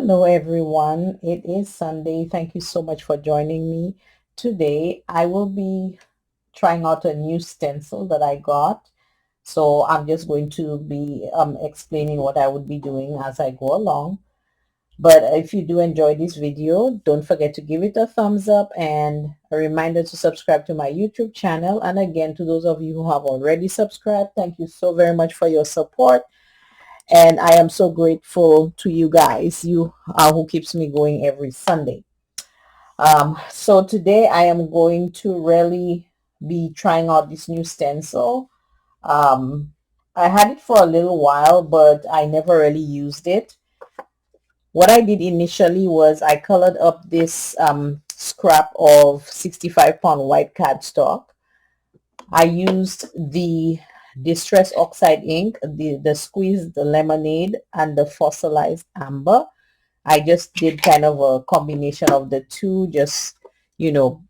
Hello everyone, it is Sunday. Thank you so much for joining me. Today I will be trying out a new stencil that I got. So I'm just going to be explaining what I would be doing as I go along. But if you do enjoy this video, don't forget to give it a thumbs up and a reminder to subscribe to my YouTube channel. And again, to those of you who have already subscribed, thank you so very much for your support. And I am so grateful to you guys, you who keeps me going every Sunday. So today I am going to really be trying out this new stencil. Um, I had it for a little while, but I never really used it. What I did initially was I colored up this scrap of 65-pound white cardstock. I used the Distress Oxide ink, the squeezed lemonade, and the fossilized amber. I just did kind of a combination of the two, just, you know,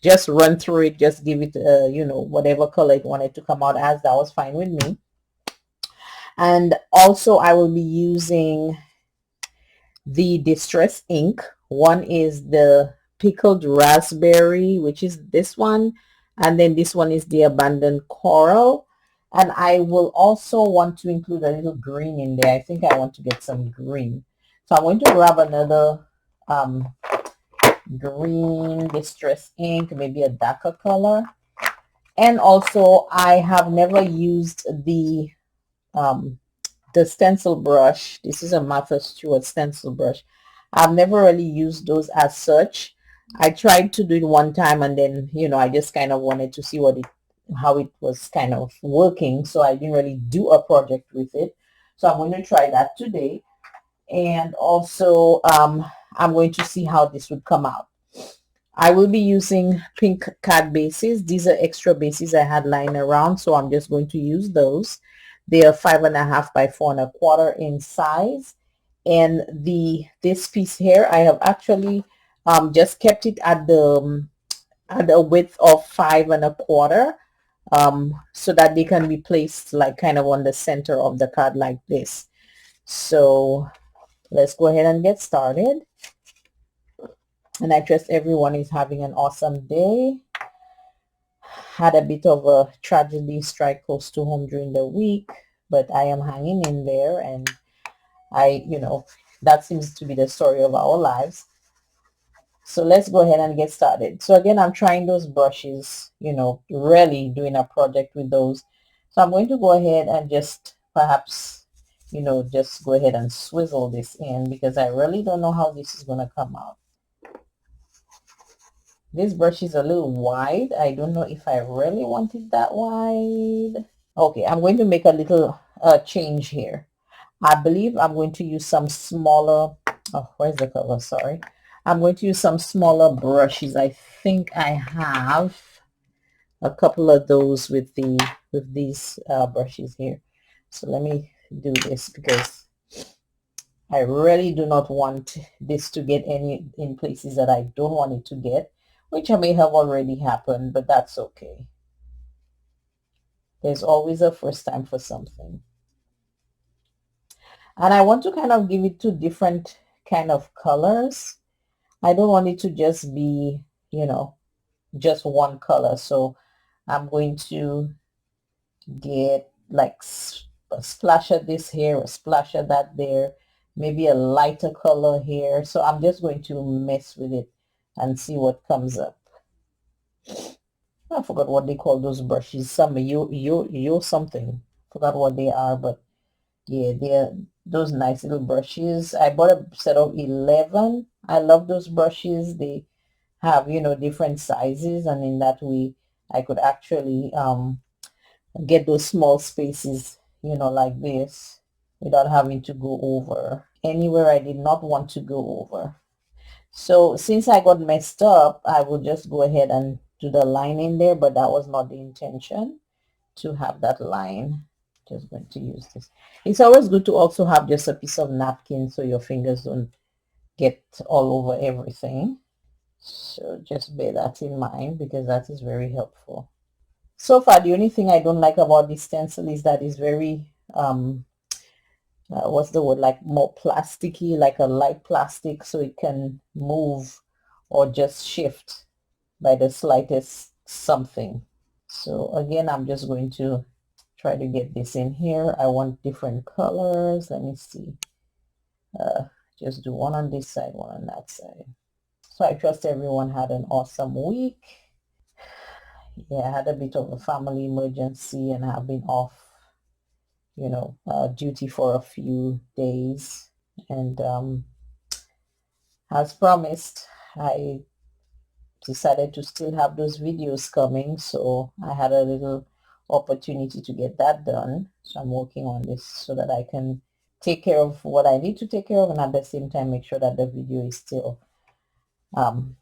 just run through it, just give it, whatever color it wanted to come out as. That was fine with me. And also I will be using the Distress ink. One is the Pickled Raspberry, which is this one, and then this one is the Abandoned Coral. And I will also want to include a little green in there. I think I want to get some green. So I'm going to grab another green Distress ink, maybe a darker color. And also I have never used the stencil brush. This is a Martha Stewart stencil brush. I've never really used those as such. I tried to do it one time, and then I just kind of wanted to see how it was kind of working, so I didn't really do a project with it. So I'm going to try that today. And also I'm going to see how this would come out. I will be using pink card bases. These are extra bases I had lying around, so I'm just going to use those. They are 5.5 by 4.25 in size. And this piece here, I have actually just kept it at the width of 5.25, so that they can be placed like kind of on the center of the card like this. So let's go ahead and get started. And I trust everyone is having an awesome day. Had a bit of a tragedy strike close to home during the week, but I am hanging in there, and that seems to be the story of our lives. So let's go ahead and get started. So again, I'm trying those brushes, really doing a project with those. So I'm going to go ahead and just perhaps, just go ahead and swizzle this in, because I really don't know how this is going to come out. This brush is a little wide. I don't know if I really want it that wide. Okay, I'm going to make a little change here. I believe I'm going to use some smaller, where's the color? Sorry. I'm going to use some smaller brushes. I think I have a couple of those with these brushes here. So let me do this, because I really do not want this to get in places that I don't want it to get, which may have already happened, but that's okay. There's always a first time for something. And I want to kind of give it two different kind of colors. I don't want it to just be, just one color. So I'm going to get like a splash of this here, a splash of that there, maybe a lighter color here. So I'm just going to mess with it and see what comes up. I forgot what they call those brushes. Some yo something. Forgot what they are, but yeah, they're those nice little brushes. I bought a set of 11. I love those brushes. They have, different sizes, and in that way I could actually get those small spaces, like this, without having to go over anywhere I did not want to go over. So since I got messed up, I will just go ahead and do the line in there, but that was not the intention to have that line. Just going to use this. It's always good to also have just a piece of napkin so your fingers don't get all over everything. So just bear that in mind, because that is very helpful. So far, the only thing I don't like about this stencil is that it's very what's the word, like more plasticky, like a light plastic, so it can move or just shift by the slightest something. So again, I'm just going to try to get this in here. I want different colors. Let me see. Just do one on this side, one on that side. So I trust everyone had an awesome week. Yeah, I had a bit of a family emergency and have been off, duty for a few days. And as promised, I decided to still have those videos coming. So I had a little opportunity to get that done. So I'm working on this so that I can take care of what I need to take care of, and at the same time make sure that the video is still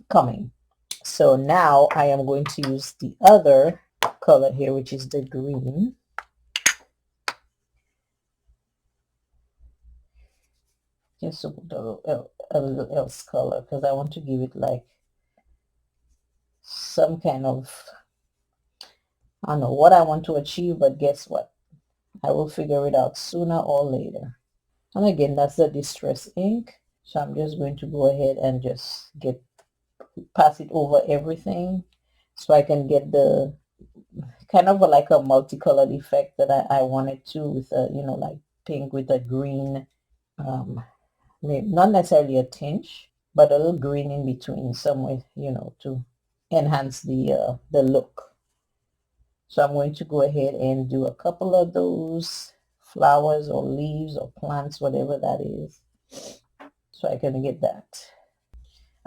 coming. So now I am going to use the other color here, which is the green. Just to put a little else color, because I want to give it like some kind of, I don't know what I want to achieve, but guess what? I will figure it out sooner or later. And again, that's the distress ink. So I'm just going to go ahead and just pass it over everything so I can get the kind of like a multicolored effect that I wanted to, with a, like pink with a green, maybe not necessarily a tinge, but a little green in between somewhere, to enhance the look. So I'm going to go ahead and do a couple of those flowers or leaves or plants, whatever that is, so I can get that.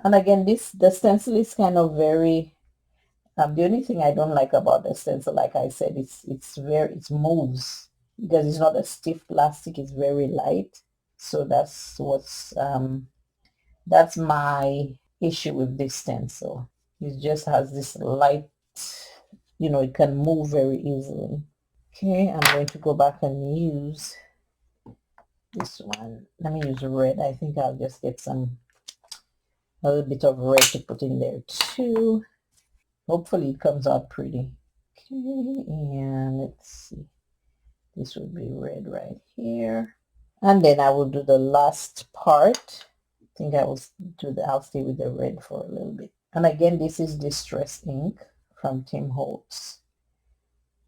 And again, the stencil is kind of very, the only thing I don't like about the stencil, like I said, it moves because it's not a stiff plastic, it's very light. So that's my issue with this stencil. It just has this light, it can move very easily. Okay, I'm going to go back and use this one. Let me use red. I think I'll just get a little bit of red to put in there too. Hopefully it comes out pretty. Okay, and let's see. This would be red right here. And then I will do the last part. I think I'll stay with the red for a little bit. And again, this is Distress ink from Tim Holtz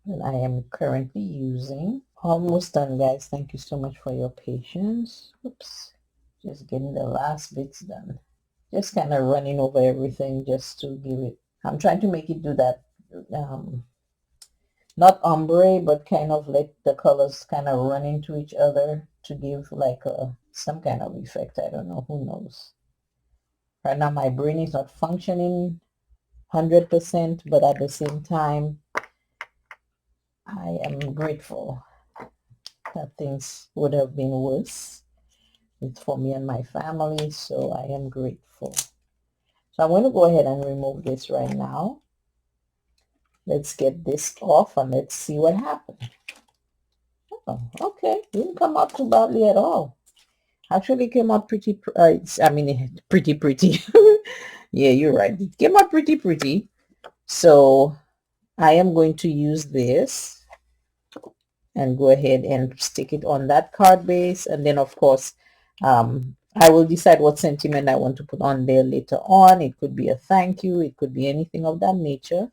that I am currently using. Almost done, guys. Thank you so much for your patience. Oops. Just getting the last bits done. Just kind of running over everything just to give it. I'm trying to make it do that, not ombre, but kind of let the colors kind of run into each other to give like some kind of effect. I don't know. Who knows? Right now, my brain is not functioning 100%, but at the same time, I am grateful that things would have been worse for me and my family, so I am grateful. So I'm going to go ahead and remove this right now. Let's get this off and let's see what happens. Oh, okay, didn't come out too badly at all. Actually came out pretty, pretty. Yeah, you're right. It came out pretty. So I am going to use this and go ahead and stick it on that card base. And then, of course, I will decide what sentiment I want to put on there later on. It could be a thank you. It could be anything of that nature.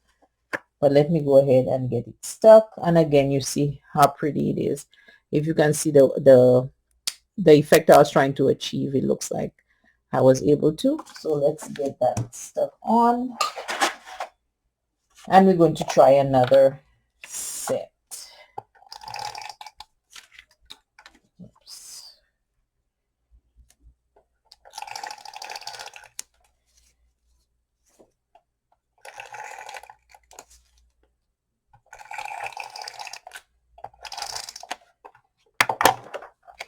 But let me go ahead and get it stuck. And again, you see how pretty it is. If you can see the effect I was trying to achieve, it looks like I was able to. So let's get that stuck on. And we're going to try another set. Oops.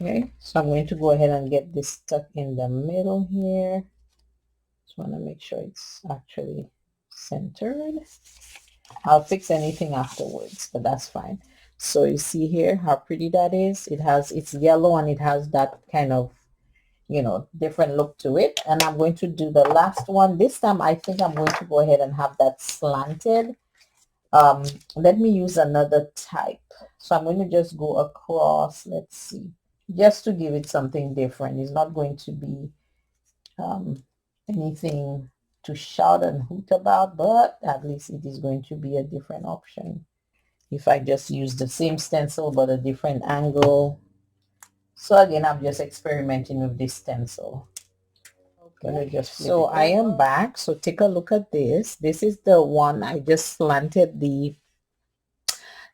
Okay, so I'm going to go ahead and get this stuck in the middle here. Just want to make sure it's actually centered. I'll fix anything afterwards, but that's fine. So you see here how pretty that is. It's yellow and it has that kind of, different look to it. And I'm going to do the last one. This time I think I'm going to go ahead and have that slanted. Let me use another type. So I'm going to just go across. Let's see. just to give it something different. It's not going to be anything to shout and hoot about, but at least it is going to be a different option. If I just use the same stencil but a different angle. So again, I'm just experimenting with this stencil. Okay, so I am back. So take a look at this. This is the one I just slanted the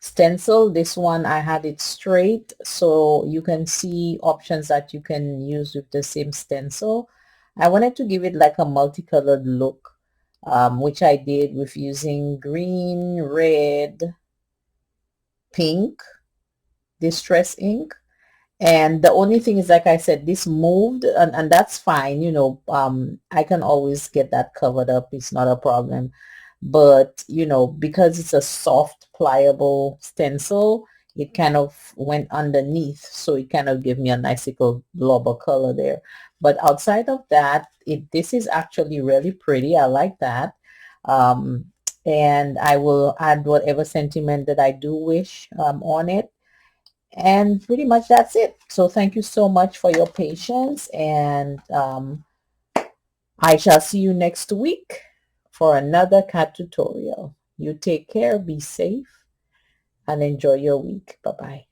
stencil. This one I had it straight, so you can see options that you can use with the same stencil. I wanted to give it like a multicolored look, which I did with using green, red, pink, distress ink. And the only thing is, like I said, this moved, and that's fine. I can always get that covered up. It's not a problem. But, because it's a soft, pliable stencil, it kind of went underneath. So it kind of gave me a nice little blob of color there. But outside of that, this is actually really pretty. I like that. Um, and I will add whatever sentiment that I do wish on it. And pretty much that's it. So thank you so much for your patience, and I shall see you next week for another cat tutorial. You take care, be safe, and enjoy your week. Bye-bye.